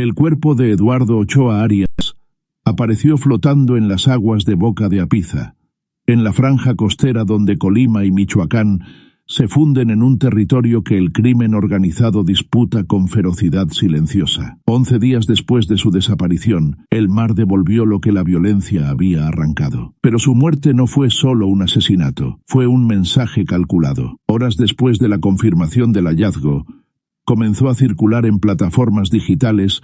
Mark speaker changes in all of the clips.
Speaker 1: El cuerpo de Eduardo Ochoa Arias apareció flotando en las aguas de Boca de Apiza, en la franja costera donde Colima y Michoacán se funden en un territorio que el crimen organizado disputa con ferocidad silenciosa. 11 días después de su desaparición, el mar devolvió lo que la violencia había arrancado. Pero su muerte no fue solo un asesinato, fue un mensaje calculado. Horas después de la confirmación del hallazgo, comenzó a circular en plataformas digitales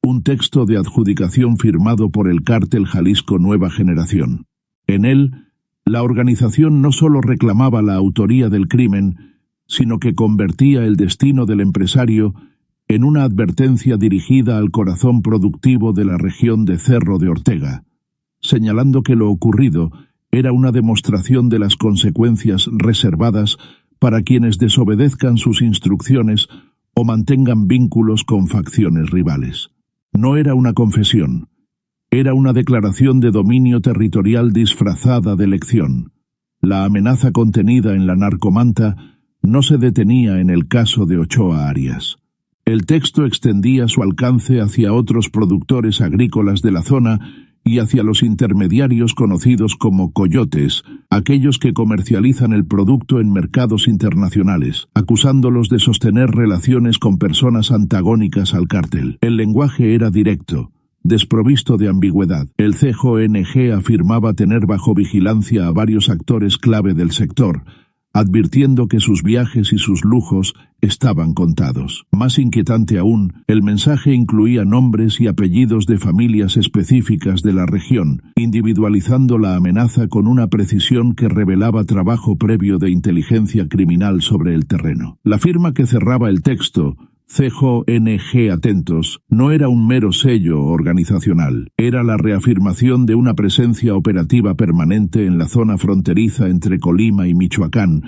Speaker 1: un texto de adjudicación firmado por el cártel Jalisco Nueva Generación. En él, la organización no solo reclamaba la autoría del crimen, sino que convertía el destino del empresario en una advertencia dirigida al corazón productivo de la región de Cerro de Ortega, señalando que lo ocurrido era una demostración de las consecuencias reservadas para quienes desobedezcan sus instrucciones o mantengan vínculos con facciones rivales. No era una confesión. Era una declaración de dominio territorial disfrazada de lección. La amenaza contenida en la narcomanta no se detenía en el caso de Ochoa Arias. El texto extendía su alcance hacia otros productores agrícolas de la zona y hacia los intermediarios conocidos como coyotes, aquellos que comercializan el producto en mercados internacionales, acusándolos de sostener relaciones con personas antagónicas al cártel. El lenguaje era directo, desprovisto de ambigüedad. El CJNG afirmaba tener bajo vigilancia a varios actores clave del sector, advirtiendo que sus viajes y sus lujos estaban contados. Más inquietante aún, el mensaje incluía nombres y apellidos de familias específicas de la región, individualizando la amenaza con una precisión que revelaba trabajo previo de inteligencia criminal sobre el terreno. La firma que cerraba el texto, CJNG Atentos, no era un mero sello organizacional, era la reafirmación de una presencia operativa permanente en la zona fronteriza entre Colima y Michoacán,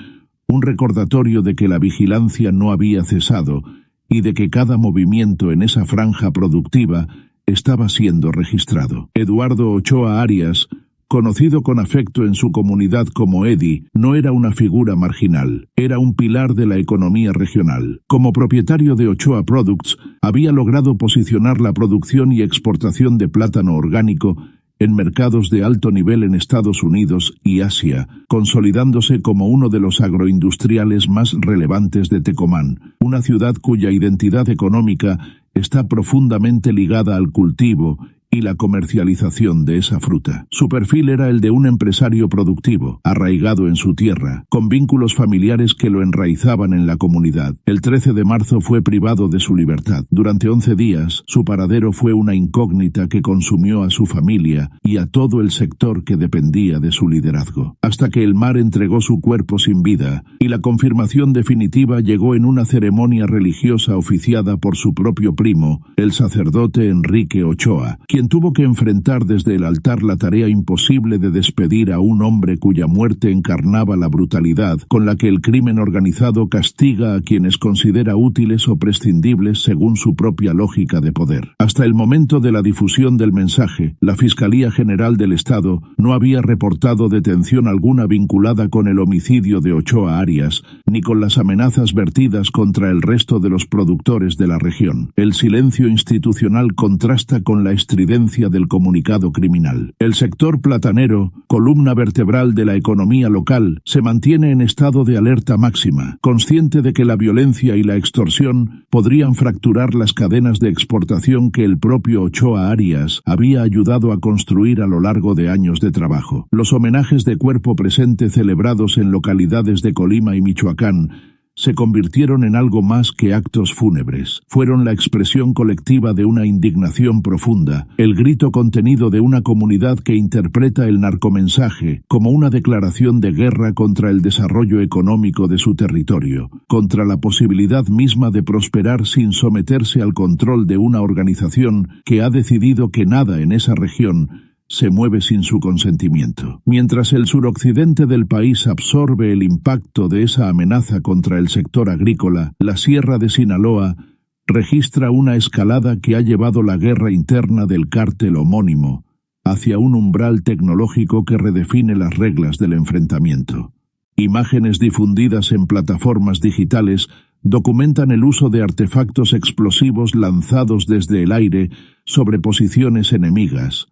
Speaker 1: un recordatorio de que la vigilancia no había cesado y de que cada movimiento en esa franja productiva estaba siendo registrado. Eduardo Ochoa Arias, conocido con afecto en su comunidad como Eddie, no era una figura marginal, era un pilar de la economía regional. Como propietario de Ochoa Products, había logrado posicionar la producción y exportación de plátano orgánico en mercados de alto nivel en Estados Unidos y Asia, consolidándose como uno de los agroindustriales más relevantes de Tecomán, una ciudad cuya identidad económica está profundamente ligada al cultivo y la comercialización de esa fruta. Su perfil era el de un empresario productivo, arraigado en su tierra, con vínculos familiares que lo enraizaban en la comunidad. El 13 de marzo fue privado de su libertad. Durante 11 días, su paradero fue una incógnita que consumió a su familia y a todo el sector que dependía de su liderazgo, hasta que el mar entregó su cuerpo sin vida, y la confirmación definitiva llegó en una ceremonia religiosa oficiada por su propio primo, el sacerdote Enrique Ochoa, quien tuvo que enfrentar desde el altar la tarea imposible de despedir a un hombre cuya muerte encarnaba la brutalidad con la que el crimen organizado castiga a quienes considera útiles o prescindibles según su propia lógica de poder. Hasta el momento de la difusión del mensaje, la Fiscalía General del Estado no había reportado detención alguna vinculada con el homicidio de Ochoa Arias, ni con las amenazas vertidas contra el resto de los productores de la región. El silencio institucional contrasta con la estridencia del comunicado criminal. El sector platanero, columna vertebral de la economía local, se mantiene en estado de alerta máxima, consciente de que la violencia y la extorsión podrían fracturar las cadenas de exportación que el propio Ochoa Arias había ayudado a construir a lo largo de años de trabajo. Los homenajes de cuerpo presente celebrados en localidades de Colima y Michoacán se convirtieron en algo más que actos fúnebres. Fueron la expresión colectiva de una indignación profunda, el grito contenido de una comunidad que interpreta el narcomensaje como una declaración de guerra contra el desarrollo económico de su territorio, contra la posibilidad misma de prosperar sin someterse al control de una organización que ha decidido que nada en esa región se mueve sin su consentimiento. Mientras el suroccidente del país absorbe el impacto de esa amenaza contra el sector agrícola, la Sierra de Sinaloa registra una escalada que ha llevado la guerra interna del cártel homónimo hacia un umbral tecnológico que redefine las reglas del enfrentamiento. Imágenes difundidas en plataformas digitales documentan el uso de artefactos explosivos lanzados desde el aire sobre posiciones enemigas,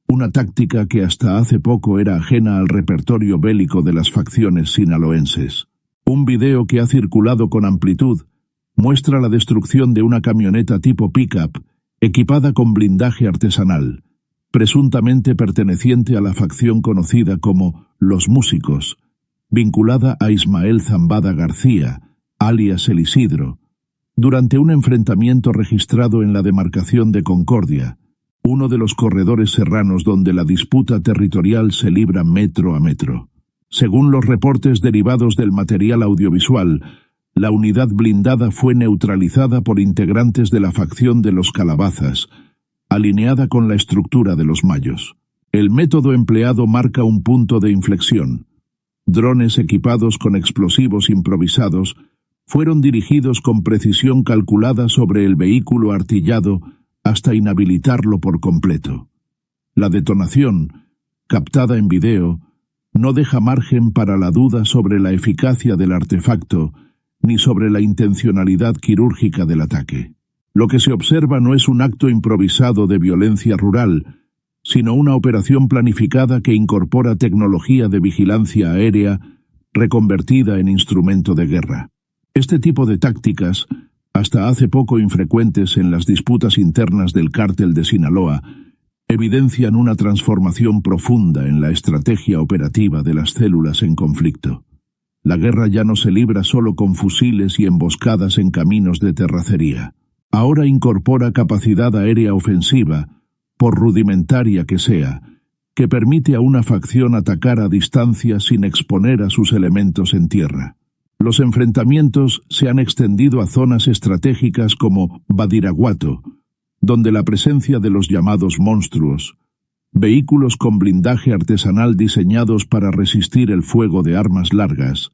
Speaker 1: una táctica que hasta hace poco era ajena al repertorio bélico de las facciones sinaloenses. Un video que ha circulado con amplitud muestra la destrucción de una camioneta tipo pick-up equipada con blindaje artesanal, presuntamente perteneciente a la facción conocida como Los Músicos, vinculada a Ismael Zambada García, alias El Isidro, durante un enfrentamiento registrado en la demarcación de Concordia, uno de los corredores serranos donde la disputa territorial se libra metro a metro. Según los reportes derivados del material audiovisual, la unidad blindada fue neutralizada por integrantes de la facción de los Calabazas, alineada con la estructura de los Mayos. El método empleado marca un punto de inflexión. Drones equipados con explosivos improvisados fueron dirigidos con precisión calculada sobre el vehículo artillado hasta inhabilitarlo por completo. La detonación, captada en video, no deja margen para la duda sobre la eficacia del artefacto ni sobre la intencionalidad quirúrgica del ataque. Lo que se observa no es un acto improvisado de violencia rural, sino una operación planificada que incorpora tecnología de vigilancia aérea reconvertida en instrumento de guerra. Este tipo de tácticas, hasta hace poco infrecuentes en las disputas internas del cártel de Sinaloa, evidencian una transformación profunda en la estrategia operativa de las células en conflicto. La guerra ya no se libra solo con fusiles y emboscadas en caminos de terracería. Ahora incorpora capacidad aérea ofensiva, por rudimentaria que sea, que permite a una facción atacar a distancia sin exponer a sus elementos en tierra. Los enfrentamientos se han extendido a zonas estratégicas como Badiraguato, donde la presencia de los llamados monstruos, vehículos con blindaje artesanal diseñados para resistir el fuego de armas largas,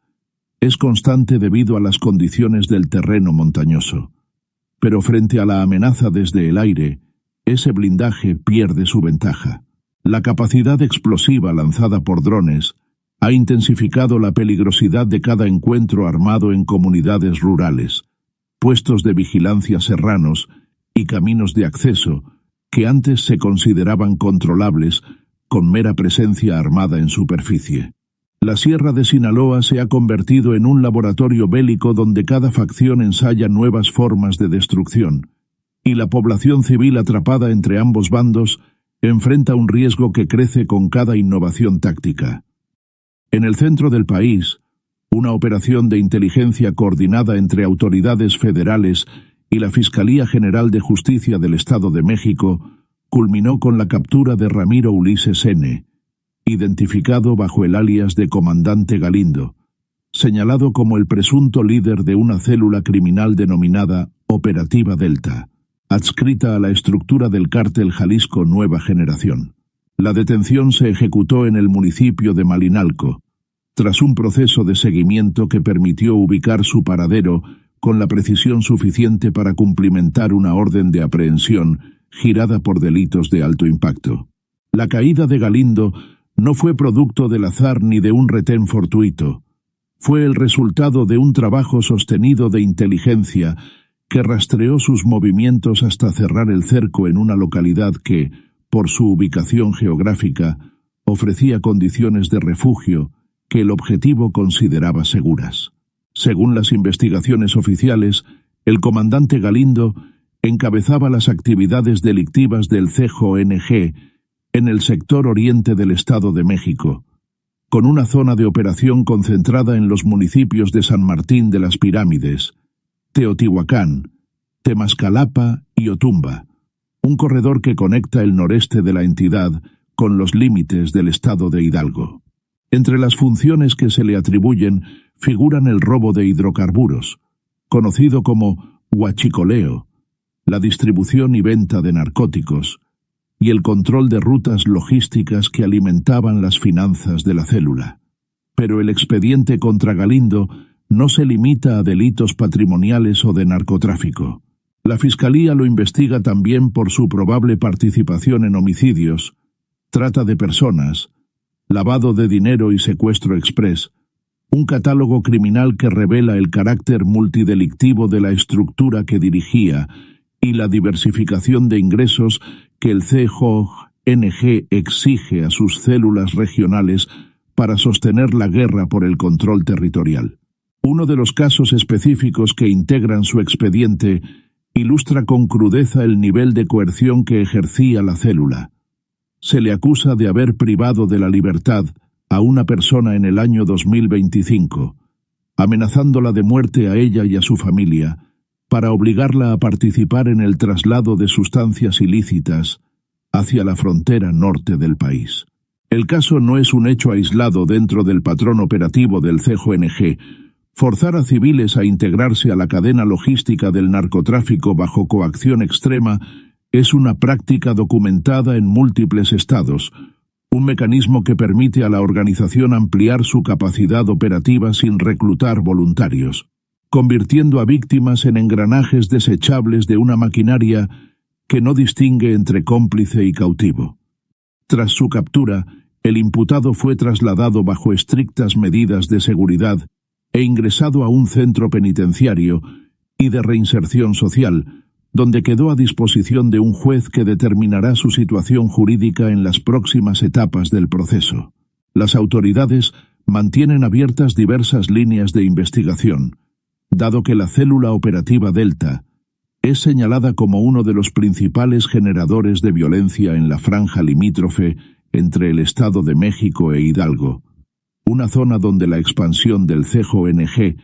Speaker 1: es constante debido a las condiciones del terreno montañoso. Pero frente a la amenaza desde el aire, ese blindaje pierde su ventaja. La capacidad explosiva lanzada por drones ha intensificado la peligrosidad de cada encuentro armado en comunidades rurales, puestos de vigilancia serranos y caminos de acceso que antes se consideraban controlables con mera presencia armada en superficie. La Sierra de Sinaloa se ha convertido en un laboratorio bélico donde cada facción ensaya nuevas formas de destrucción, y la población civil atrapada entre ambos bandos enfrenta un riesgo que crece con cada innovación táctica. En el centro del país, una operación de inteligencia coordinada entre autoridades federales y la Fiscalía General de Justicia del Estado de México culminó con la captura de Ramiro Ulises N., identificado bajo el alias de Comandante Galindo, señalado como el presunto líder de una célula criminal denominada Operativa Delta, adscrita a la estructura del cártel Jalisco Nueva Generación. La detención se ejecutó en el municipio de Malinalco, tras un proceso de seguimiento que permitió ubicar su paradero con la precisión suficiente para cumplimentar una orden de aprehensión girada por delitos de alto impacto. La caída de Galindo no fue producto del azar ni de un retén fortuito. Fue el resultado de un trabajo sostenido de inteligencia que rastreó sus movimientos hasta cerrar el cerco en una localidad que, por su ubicación geográfica, ofrecía condiciones de refugio que el objetivo consideraba seguras. Según las investigaciones oficiales, el comandante Galindo encabezaba las actividades delictivas del CJNG en el sector oriente del Estado de México, con una zona de operación concentrada en los municipios de San Martín de las Pirámides, Teotihuacán, Temascalapa y Otumba, un corredor que conecta el noreste de la entidad con los límites del estado de Hidalgo. Entre las funciones que se le atribuyen figuran el robo de hidrocarburos, conocido como huachicoleo, la distribución y venta de narcóticos, y el control de rutas logísticas que alimentaban las finanzas de la célula. Pero el expediente contra Galindo no se limita a delitos patrimoniales o de narcotráfico. La Fiscalía lo investiga también por su probable participación en homicidios, trata de personas, lavado de dinero y secuestro exprés, Un catálogo criminal que revela el carácter multidelictivo de la estructura que dirigía y la diversificación de ingresos que el CJNG exige a sus células regionales para sostener la guerra por el control territorial. Uno de los casos específicos que integran su expediente ilustra con crudeza el nivel de coerción que ejercía la célula. Se le acusa de haber privado de la libertad a una persona en el año 2025, amenazándola de muerte a ella y a su familia, para obligarla a participar en el traslado de sustancias ilícitas hacia la frontera norte del país. El caso no es un hecho aislado dentro del patrón operativo del CJNG. Forzar a civiles a integrarse a la cadena logística del narcotráfico bajo coacción extrema es una práctica documentada en múltiples estados, un mecanismo que permite a la organización ampliar su capacidad operativa sin reclutar voluntarios, convirtiendo a víctimas en engranajes desechables de una maquinaria que no distingue entre cómplice y cautivo. Tras su captura, el imputado fue trasladado bajo estrictas medidas de seguridad e ingresado a un centro penitenciario y de reinserción social, donde quedó a disposición de un juez que determinará su situación jurídica en las próximas etapas del proceso. Las autoridades mantienen abiertas diversas líneas de investigación, dado que la célula operativa Delta es señalada como uno de los principales generadores de violencia en la franja limítrofe entre el Estado de México e Hidalgo, una zona donde la expansión del CJNG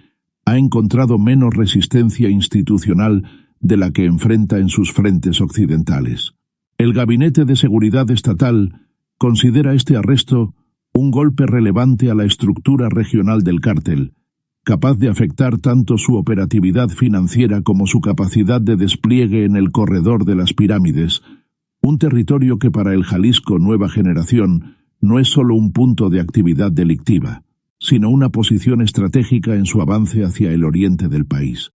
Speaker 1: ha encontrado menos resistencia institucional de la que enfrenta en sus frentes occidentales. El Gabinete de Seguridad Estatal considera este arresto un golpe relevante a la estructura regional del cártel, capaz de afectar tanto su operatividad financiera como su capacidad de despliegue en el corredor de las pirámides, un territorio que para el Jalisco Nueva Generación no es solo un punto de actividad delictiva, sino una posición estratégica en su avance hacia el oriente del país.